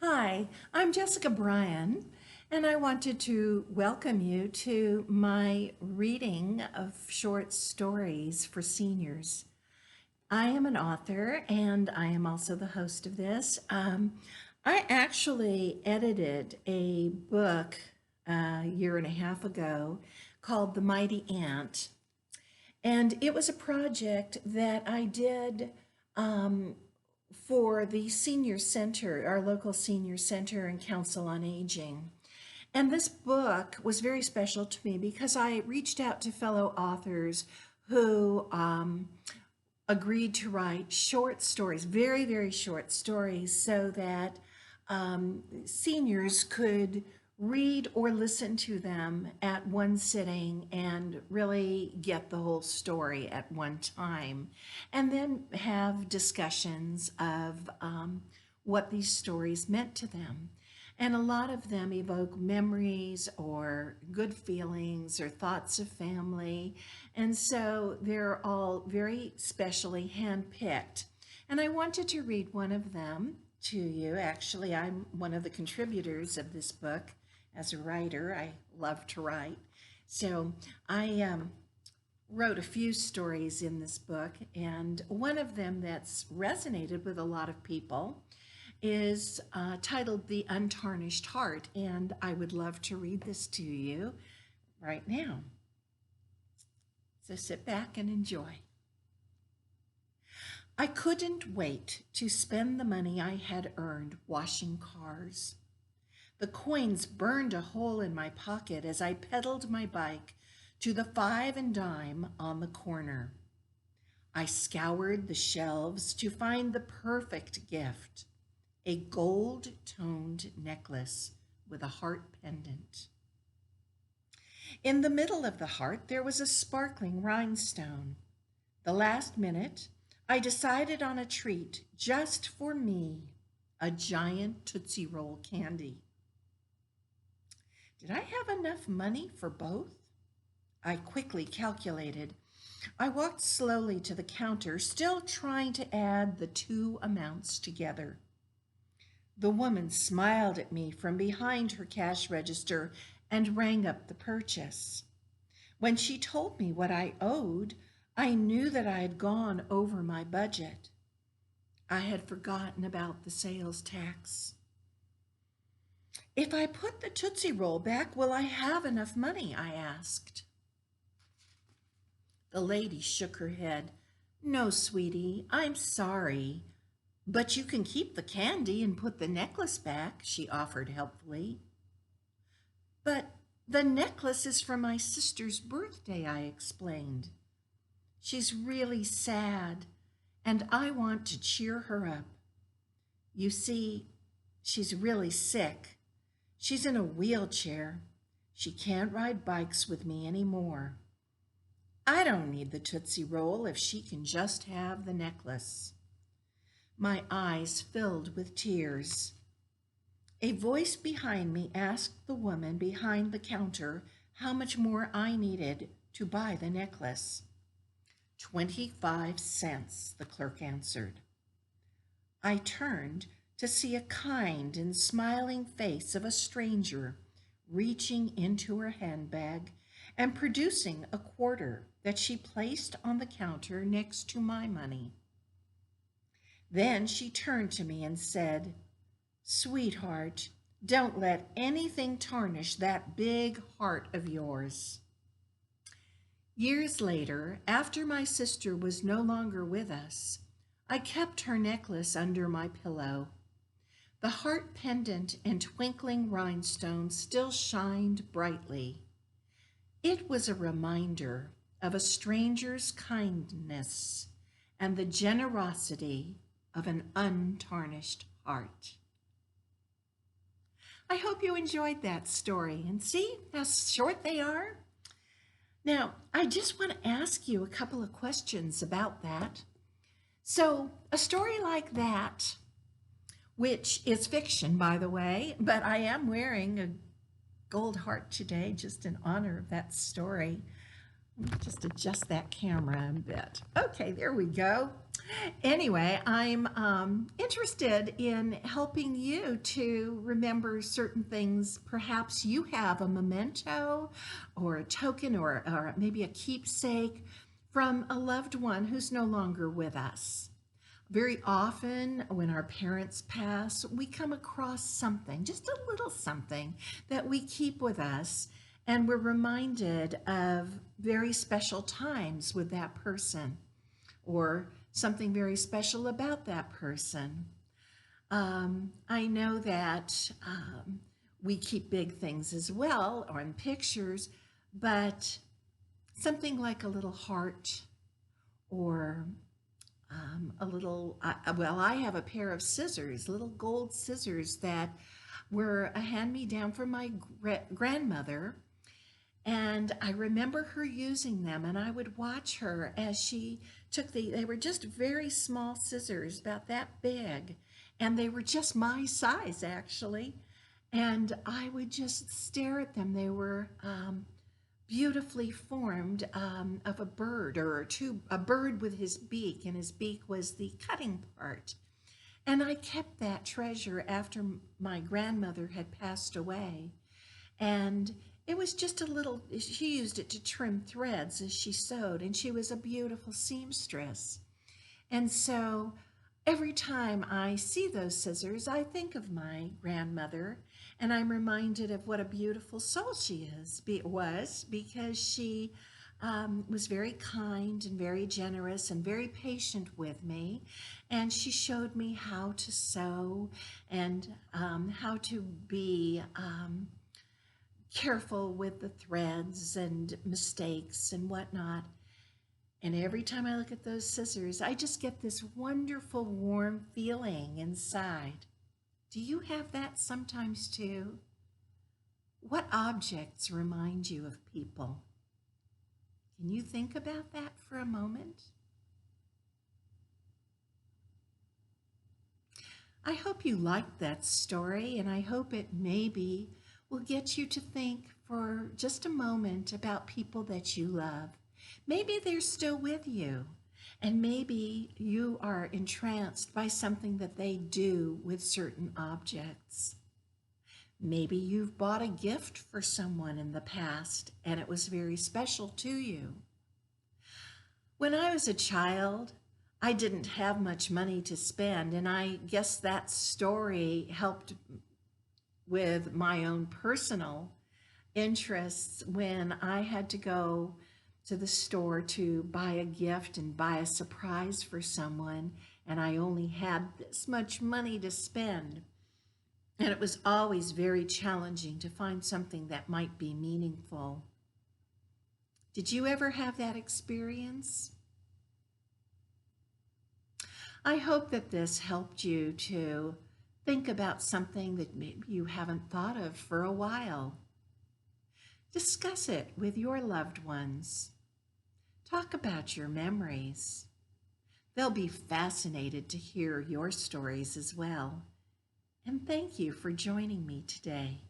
Hi, I'm Jessica Bryan, and I wanted to welcome you to my reading of short stories for seniors. I am an author and I am also the host of this. I actually edited a book a year and a half ago called The Mighty Ant, and it was a project that I did um, for the senior center, our local senior center and Council on Aging. And this book was very special to me because I reached out to fellow authors who agreed to write short stories, very, very short stories, so that seniors could read or listen to them at one sitting and really get the whole story at one time, and then have discussions of what these stories meant to them. And a lot of them evoke memories or good feelings or thoughts of family. And so they're all very specially handpicked. And I wanted to read one of them to you. Actually, I'm one of the contributors of this book as a writer. I love to write. So I wrote a few stories in this book, and one of them that's resonated with a lot of people is titled The Untarnished Heart, and I would love to read this to you right now. So sit back and enjoy. I couldn't wait to spend the money I had earned washing cars. The coins burned a hole in my pocket as I pedaled my bike to the five and dime on the corner. I scoured the shelves to find the perfect gift, a gold-toned necklace with a heart pendant. In the middle of the heart, there was a sparkling rhinestone. The last minute, I decided on a treat just for me, a giant Tootsie Roll candy. Did I have enough money for both? I quickly calculated. I walked slowly to the counter, still trying to add the two amounts together. The woman smiled at me from behind her cash register and rang up the purchase. When she told me what I owed, I knew that I had gone over my budget. I had forgotten about the sales tax. If I put the Tootsie Roll back, will I have enough money? I asked. The lady shook her head. No, sweetie, I'm sorry. But you can keep the candy and put the necklace back, she offered helpfully. But the necklace is for my sister's birthday, I explained. She's really sad, and I want to cheer her up. You see, she's really sick. She's in a wheelchair. She can't ride bikes with me anymore. I don't need the Tootsie Roll if she can just have the necklace. My eyes filled with tears. A voice behind me asked the woman behind the counter how much more I needed to buy the necklace. 25 cents, the clerk answered. I turned to see a kind and smiling face of a stranger reaching into her handbag and producing a quarter that she placed on the counter next to my money. Then she turned to me and said, Sweetheart, don't let anything tarnish that big heart of yours. Years later, after my sister was no longer with us, I kept her necklace under my pillow. The heart pendant and twinkling rhinestone still shined brightly. It was a reminder of a stranger's kindness and the generosity of an untarnished heart. I hope you enjoyed that story, and see how short they are? Now, I just want to ask you a couple of questions about that. So, a story like that, which is fiction, by the way, but I am wearing a gold heart today just in honor of that story. Let me just adjust that camera a bit. Okay, there we go. Anyway, I'm interested in helping you to remember certain things. Perhaps you have a memento or a token or maybe a keepsake from a loved one who's no longer with us. Very often, when our parents pass, we come across something, just a little something that we keep with us, and we're reminded of very special times with that person or something very special about that person. I know that we keep big things as well, or in pictures, but something like a little heart or a little, well, I have a pair of scissors, little gold scissors that were a hand-me-down from my grandmother. And I remember her using them, and I would watch her as she took they were just very small scissors, about that big, and they were just my size, actually. And I would just stare at them. They were beautifully formed of a bird a bird with his beak, and his beak was the cutting part. And I kept that treasure after my grandmother had passed away. And it was just a little, she used it to trim threads as she sewed, and she was a beautiful seamstress. And so every time I see those scissors, I think of my grandmother, and I'm reminded of what a beautiful soul she was, because she was very kind and very generous and very patient with me. And she showed me how to sew and how to be careful with the threads and mistakes and whatnot. And every time I look at those scissors, I just get this wonderful, warm feeling inside. Do you have that sometimes too? What objects remind you of people? Can you think about that for a moment? I hope you liked that story, and I hope it maybe will get you to think for just a moment about people that you love. Maybe they're still with you, and maybe you are entranced by something that they do with certain objects. Maybe you've bought a gift for someone in the past and it was very special to you. When I was a child, I didn't have much money to spend, and I guess that story helped with my own personal interests when I had to go to the store to buy a gift and buy a surprise for someone, and I only had this much money to spend. And it was always very challenging to find something that might be meaningful. Did you ever have that experience? I hope that this helped you to think about something that maybe you haven't thought of for a while. Discuss it with your loved ones. Talk about your memories. They'll be fascinated to hear your stories as well. And thank you for joining me today.